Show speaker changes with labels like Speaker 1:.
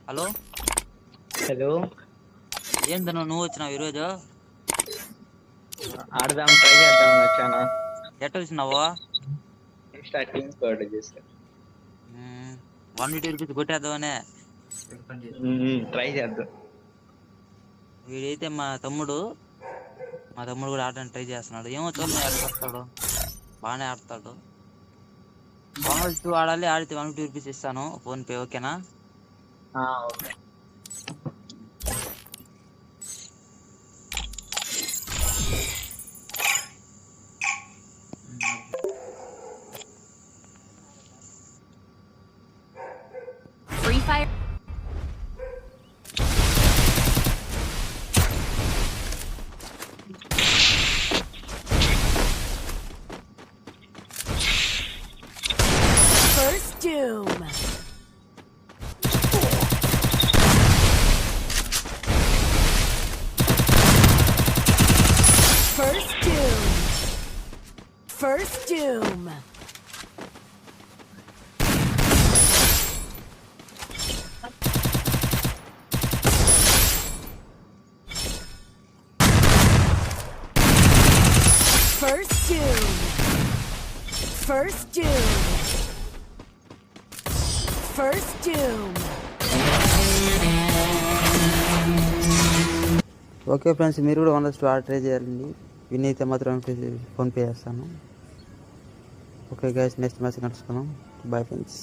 Speaker 1: Hello
Speaker 2: hello.
Speaker 1: ఏందన్నా నువ్వు వచ్చినావు ఈరోజు?
Speaker 2: ఆడదాం ట్రై చేద్దామని వచ్చాను.
Speaker 1: ఎట్ట వచ్చినావు?
Speaker 2: స్టార్టింగ్ కోడ్ చేశాను.
Speaker 1: 150 రూపీస్ కొట్టేద్దామనే.
Speaker 2: ట్రై చేద్దాం.
Speaker 1: వీడైతే మా తమ్ముడు కూడా ఆడడానికి ట్రై చేస్తున్నాడు. ఏమో చూద్దాం ఎట్లా వస్తాడు. బాగానే ఆడతాడు. 1 ఆడాలి. ఆడితే 150 రూపీస్ ఇస్తాను ఫోన్ పే. ఓకేనా?
Speaker 2: Okay.
Speaker 3: Free Fire. First Doom. First Doom. First Doom. First Doom. First Doom. First Doom.
Speaker 1: Okay friends, మీరు కూడా 1 ఆర్డర్ ట్రై చేయాలండి. విన్ అయితే మాత్రం ఫోన్ పే చేస్తాను. ఓకే గైస్, నెక్స్ట్ మ్యాచ్ కలుసుకుందాం. Bye friends.